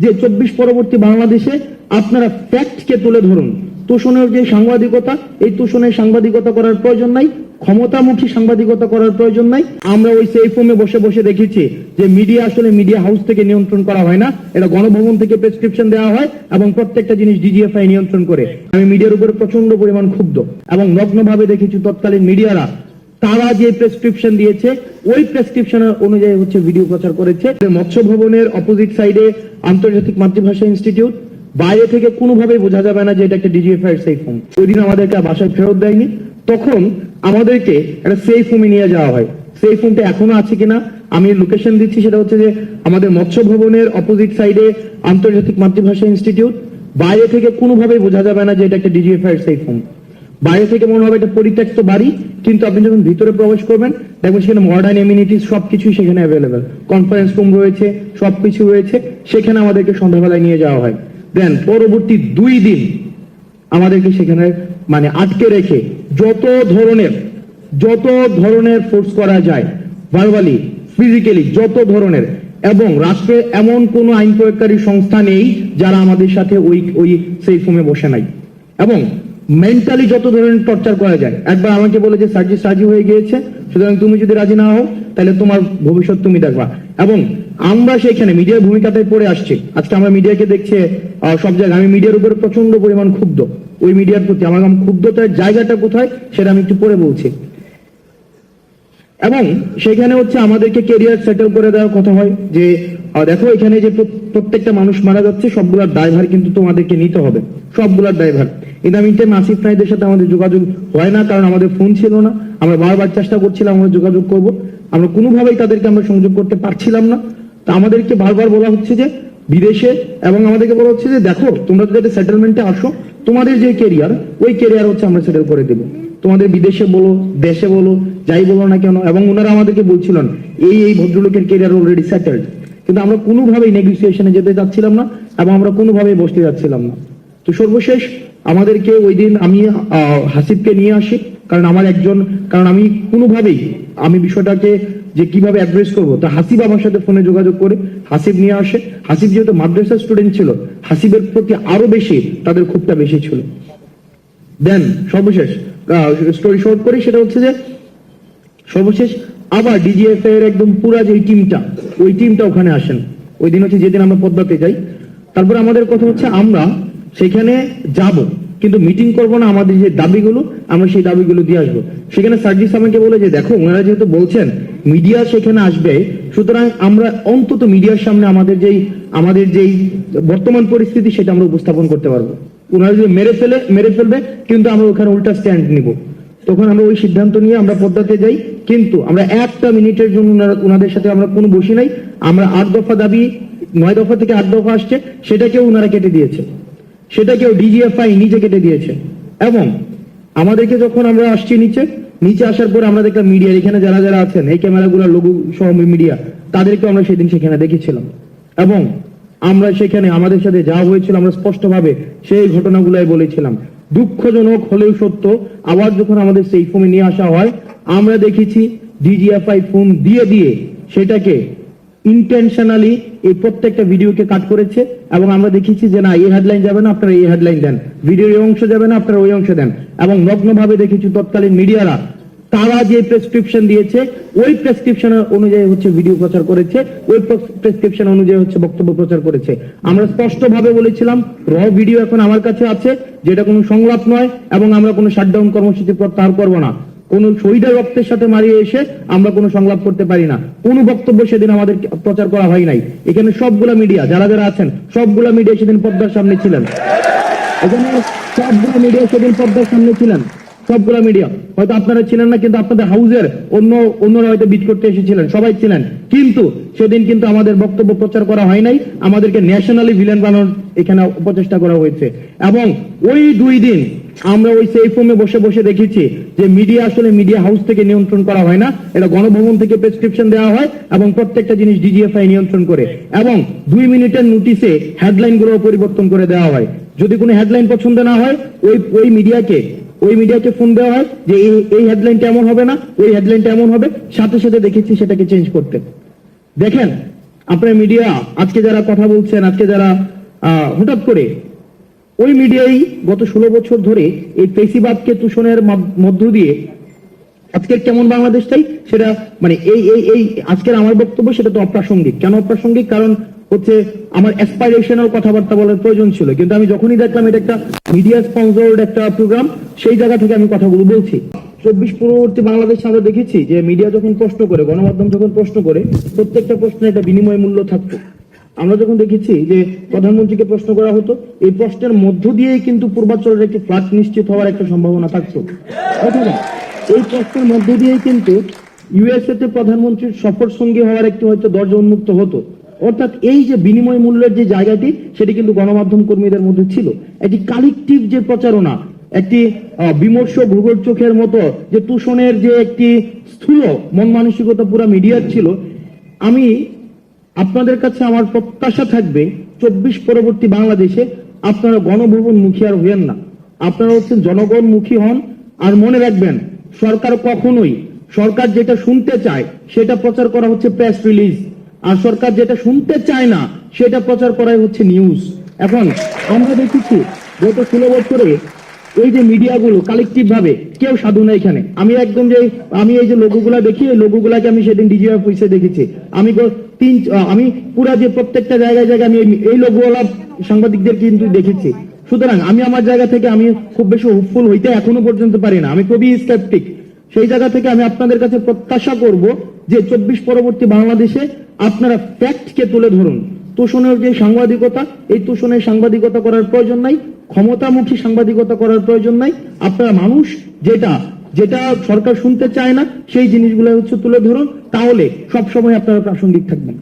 যে 24 পরবর্তী বাংলাদেশে আপনারা ফ্যাক্টকে তুলে ধরুন। তোষণের যে সাংবাদিকতা, এই তোষণের সাংবাদিকতা করার প্রয়োজন নাই, ক্ষমতামুখী সাংবাদিকতা করার প্রয়োজন নাই। আমরা ওই সেফ রুমে বসে বসে দেখেছি যে মিডিয়া আসলে মিডিয়া হাউস থেকে নিয়ন্ত্রণ করা হয় না, এটা গণভবন থেকে প্রেসক্রিপশন দেওয়া হয় এবং প্রত্যেকটা জিনিস ডিজিএফআই নিয়ন্ত্রণ করে। আমি মিডিয়ার উপরে প্রচন্ড পরিমাণ ক্ষুব্ধ এবং নগ্নভাবে দেখেছি তৎকালীন মিডিয়ারা তারা যে প্রেসক্রিপশন দিয়েছে ওই প্রেসক্রিপশন অনুযায়ী হচ্ছে ভিডিও প্রচার করেছে। মৎস্য ভবনের অপোজিট সাইডে আন্তর্জাতিক মাতৃভাষা ইনস্টিটিউট, বাইরে থেকে কোনোভাবেই বোঝা যাবে না যে এটা একটা ডিজিএফআই এর সেফ হোম। ওই দিন আমাদেরকে বাসায় ফেরত দেয়নি, তখন আমাদেরকে একটা সেফ হোমে নিয়ে যাওয়া হয়। সেফ হোমটা এখনো আছে কিনা আমি লোকেশন দিচ্ছি, সেটা হচ্ছে যে আমাদের মৎস্য ভবনের অপোজিট সাইডে আন্তর্জাতিক মাতৃভাষা ইনস্টিটিউট, বাইরে থেকে কোনোভাবেই বোঝা যাবে না যে এটা একটা ডিজিএফআই এর সেফ হোম। বাইরে থেকে মনে হবে এটা পরিত্যক্ত বাড়ি, কিন্তু আপনি যখন ভিতরে প্রবেশ করবেন দেখবেন সেখানে মডার্ন এমিনিটিস সবকিছুই সেখানে অ্যাভেলেবেল, কনফারেন্স রুম রয়েছে, সবকিছু রয়েছে। সেখানে আমাদেরকে সন্ধ্যাবেলায় নিয়ে যাওয়া হয়। দেন পরবর্তী 2 দিন আমাদেরকে সেখানে মানে আটকে রেখে যত ধরনের ফোর্স করা যায়, ভার্বালি, ফিজিক্যালি যত ধরনের, এবং রাষ্ট্রে এমন কোন আইন প্রয়োগকারী সংস্থা নেই যারা আমাদের সাথে ওই সেফ রুমে বসে নাই। এবং মেন্টালি যত ধরনের টর্চার করা যায়। একবার আমাকে বলে যে সার্জিস রাজি হয়ে গিয়েছে, সুতরাং তুমি যদি রাজি না হও তাহলে তোমার ভবিষ্যৎ তুমি দেখবা। এবং আমরা সেখানে মিডিয়ার ভূমিকাতে পড়ে আসছি। আজকে আমরা মিডিয়াকে দেখছি সব জায়গায়। আমি মিডিয়ার উপরে প্রচন্ড পরিমাণ ক্ষুব্ধ, ওই মিডিয়ার প্রতি আমার ক্ষুব্ধতার জায়গাটা কোথায় সেটা আমি একটু পরে বলছি। এবং সেখানে হচ্ছে আমাদেরকে কেরিয়ার সেটেল করে দেওয়ার কথা হয় যে দেখো এখানে যে প্রত্যেকটা মানুষ মারা যাচ্ছে সবগুলার দায়ভার কিন্তু তোমাদেরকে নিতে হবে, সবগুলার দায়ভার। কিন্তু আমি আসিফ নাইদের সাথে আমাদের যোগাযোগ হয় না, কারণ আমাদের ফোন ছিল না। আমরা বারবার চেষ্টা করছিলাম আমরা যোগাযোগ করব, আমরা কোনোভাবেই তাদেরকে আমরা সংযোগ করতে পারছিলাম না। তা আমাদেরকে বারবার বলা হচ্ছে যে বিদেশে, এবং আমাদেরকে বলা হচ্ছে যে দেখো তোমরা যদি সেটেলমেন্টে আসো, তোমাদের যে কেরিয়ার ওই কেরিয়ার হচ্ছে আমরা সেটেল করে দেবো, তোমাদের বিদেশে বলো দেশে বলো যাই বলো না কেন। এবং ওনারা আমাদেরকে বলছিলেন এই ভদ্রলোকের কেরিয়ার অলরেডি সেটেলড, কিন্তু আমরা কোনোভাবেই নেগোসিয়েশনে যেতে যাচ্ছিলাম না এবং আমরা কোনোভাবেই বসতে যাচ্ছিলাম না। তো সর্বশেষ আমাদেরকে ওই দিন আমি হাসিবকে নিয়ে আসি, কারণ আমি কোনোভাবেই আমি বিষয়টাকে যে কিভাবে অ্যাড্রেস করবো, তা হাসিব আমার সাথে ফোনে যোগাযোগ করে হাসিব নিয়ে আসে। হাসিব যেহেতু মাদ্রাসার স্টুডেন্ট ছিল, হাসিবের প্রতি আরো বেশি তাদের ক্ষোভটা বেশি ছিল। দেন সর্বশেষ স্টোরি শর্ট করি, সেটা হচ্ছে যে সর্বশেষ আবার ডিজিএফআই এর একদম পুরা যে ওই টিমটা ওখানে আসেন। ওই দিন হচ্ছে যেদিন আমরা পদ্মাতে যাই। তারপরে আমাদের কথা হচ্ছে আমরা সেখানে যাব, কিন্তু মিটিং করব না, আমাদের যে দাবিগুলো আমরা সেই দাবিগুলো দিয়ে আসবো। সেখানে সার্জিস আমাকে বলে যে দেখো ওনারা যেহেতু বলছেন মিডিয়া সেখানে আসবে, সুতরাং আমরা অন্তত মিডিয়ার সামনে আমাদের যেই বর্তমান পরিস্থিতি সেটা আমরা উপস্থাপন করতে পারবো। ওনারা যদি মেরে ফেলবে কিন্তু আমরা ওখানে উল্টা স্ট্যান্ড নিব। তখন আমরা ওই সিদ্ধান্ত নিয়ে আমরা পদ্মাতে যাই, কিন্তু আমরা একটা মিনিটের জন্য ওনাদের সাথে আমরা কোনো বসি নাই। আমরা 8 দফা দাবি, 9 দফা থেকে 8 দফা আসছে, সেটাকেও ওনারা কেটে দিয়েছে, সেটাকেও ডিজিএফআই নিজে কেটে দিয়েছে। এবং আমাদেরকে যখন আমরা আসছি নিচে আসার পরে আমরা দেখলাম মিডিয়া এখানে যারা আছেন, এই ক্যামেরাগুলো লোগো সহ মিডিয়া, তাদেরকে আমরা সেদিন সেখানে দেখেছিলাম। এবং আমরা সেখানে আমাদের সাথে যা হয়েছিল আমরা স্পষ্টভাবে সেই ঘটনাগুলাই বলেছিলাম। দুঃখজনক হলেও সত্য, আবার যখন আমাদের সেই ফোনে নিয়ে আসা হয় আমরা দেখেছি ডিজিএফআই ফোন দিয়ে সেটাকে ইন্টেনশনালি এই প্রত্যেকটা ভিডিওকে কাট করেছে। এবং আমরা দেখেছি যে না এই হেডলাইন যাবে না, আপনারা এই হেডলাইন দেন, ভিডিওর এই অংশ যাবে না, আপনারা ওই অংশ দেন। এবং নগ্নভাবে দেখেছি তৎকালীন মিডিয়ারা তারা যে প্রেসক্রিপশন দিয়েছে ওই প্রেসক্রিপশন অনুযায়ী হচ্ছে ভিডিও প্রচার করেছে, ওই প্রেসক্রিপশন অনুযায়ী হচ্ছে বক্তব্য প্রচার করেছে। আমরা স্পষ্টভাবে বলেছিলাম র ভিডিও এখন আমার কাছে আছে, যেটা কোনো সংলাপ নয়, এবং আমরা কোনো শাটডাউন কর্মসূচি প্রত্যাহার করব না। কোন শহীদের রক্তের সাথে মারিয়ে এসে আমরা কোনো সংলাপ করতে পারি না। কোনো বক্তব্য সেদিন আমাদের প্রচার করা হয় নাই। এখানে সবগুলা মিডিয়া যারা আছেন সবগুলা মিডিয়া সেদিন পর্দার সামনে ছিলেন। এখানে সবগুলা মিডিয়া সেদিন পর্দার সামনে ছিলেন, সবগুলা মিডিয়া। হয়তো আপনারা ছিলেন না, কিন্তু আপনাদের হাউজের অন্যরা হয়তো বিট করতে এসেছিলেন, সবাই ছিলেন। কিন্তু সেদিন কিন্তু আমাদের বক্তব্য প্রচার করা হয় নাই, আমাদেরকে ন্যাশনালি ভিলেন বানানোর এখানে প্রচেষ্টা করা হয়েছে। এবং ওই 2 দিন আমরা ওই সেফ রুমে বসে বসে দেখেছি যে মিডিয়া আসলে মিডিয়া হাউস থেকে নিয়ন্ত্রণ করা হয় না, এটা গণভবন থেকে প্রেসক্রিপশন দেওয়া হয় এবং প্রত্যেকটা জিনিস ডিজিএফআই নিয়ন্ত্রণ করে। এবং 2 মিনিটের নোটিশে হেডলাইন গুলো পরিবর্তন করে দেওয়া হয়। যদি কোনো হেডলাইন পছন্দ না হয় ওই মিডিয়াকে ফোন দেওয়া হয় যে এই হেডলাইনটা এমন হবে না, ওই হেডলাইনটা এমন হবে, সাথে সাথে দেখেছি সেটাকে চেঞ্জ করতে। দেখেন আপনার মিডিয়া আজকে যারা কথা বলছেন, আজকে যারা হঠাৎ করে ওই মিডিয়াই গত 16 বছর ধরে এই ফেসিবাদকে তুষণের মধ্য দিয়ে আজকের কেমন বাংলাদেশ চাই সেটা মানে এই আজকের আমার বক্তব্য সেটা তো অপ্রাসঙ্গিক। কেন অপ্রাসঙ্গিক? কারণ হচ্ছে আমার অ্যাসপাইরেশনাল কথাবার্তা বলার প্রয়োজন ছিল, কিন্তু আমি যখনই দেখলাম এটা একটা মিডিয়া স্পন্সরড একটা প্রোগ্রাম, সেই জায়গা থেকে আমি কথাগুলো বলছি। 24 পরবর্তী বাংলাদেশে আমরা দেখেছি যে মিডিয়া যখন প্রশ্ন করে, গণমাধ্যম যখন প্রশ্ন করে, প্রত্যেকটা প্রশ্নে একটা বিনিময় মূল্য থাকতো। আমরা যখন দেখেছি যে প্রধানমন্ত্রীকে প্রশ্ন করা হতো, এই প্রশ্নের মধ্য দিয়েই কিন্তু পূর্বাঞ্চলের একটি ফ্লাড নিশ্চিত হওয়ার একটা সম্ভাবনা থাকতো, অথবা এই প্রশ্নের মধ্য দিয়েই কিন্তু ইউএসএ তে প্রধানমন্ত্রীর সফর সঙ্গী হওয়ার একটি হয়তো দরজা উন্মুক্ত হতো। অর্থাৎ এই যে বিনিময় মূল্যের যে জায়গাটি, সেটি কিন্তু গণমাধ্যম কর্মীদের মধ্যে ছিল। একটি কালেকটিভ যে প্রচারণা, একটি বিমর্ষ ভূগোল চোখের মতো যে তুষণের যে একটি স্থূল মন মানসিকতা পুরা মিডিয়ার ছিল। আমি আপনাদের কাছে আমার প্রত্যাশা থাকবে 24 পরবর্তী বাংলাদেশে আপনারা গণভবন মুখী আর হইয়েন না, আপনারা হচ্ছেন জনগণ মুখী হন। আর মনে রাখবেন, সরকার কখনোই সরকার যেটা শুনতে চায় সেটা প্রচার করা হচ্ছে প্রেস রিলিজ, আর সরকার যেটা শুনতে চায় না সেটা প্রচার করাই হচ্ছে নিউজ। এখন আমরা দেখেছি গত 16 বছরে এই যে মিডিয়াগুলো কালেকটিভ ভাবে কেউ সাধু না এখানে। আমি এই যে লোগোগুলা দেখি, এই লোগোগুলাকে আমি সেদিন ডিজিএফ অফিসে দেখেছি। আমি পুরা যে প্রত্যেকটা জায়গায় আমি এই লোগোওয়ালা সাংবাদিকদের কিন্তু দেখেছি। সুতরাং আমি আমার জায়গা থেকে আমি খুব বেশি হোপফুল হইতে এখনো পর্যন্ত পারি না, আমি খুবই স্কেপটিক। সেই জায়গা থেকে আমি আপনাদের কাছে প্রত্যাশা করব যে 24 পরবর্তী বাংলাদেশে আপনারা ফ্যাক্টকে তুলে ধরুন। তুষণের যে সাংবাদিকতা, এই তুষণের সাংবাদিকতা করার প্রয়োজন নাই, ক্ষমতামুখী সাংবাদিকতা করার প্রয়োজন নাই। আপনারা মানুষ যেটা সরকার শুনতে চায় না সেই জিনিসগুলো হচ্ছে তুলে ধরুন, তাহলে সবসময় আপনারা প্রাসঙ্গিক থাকবেন।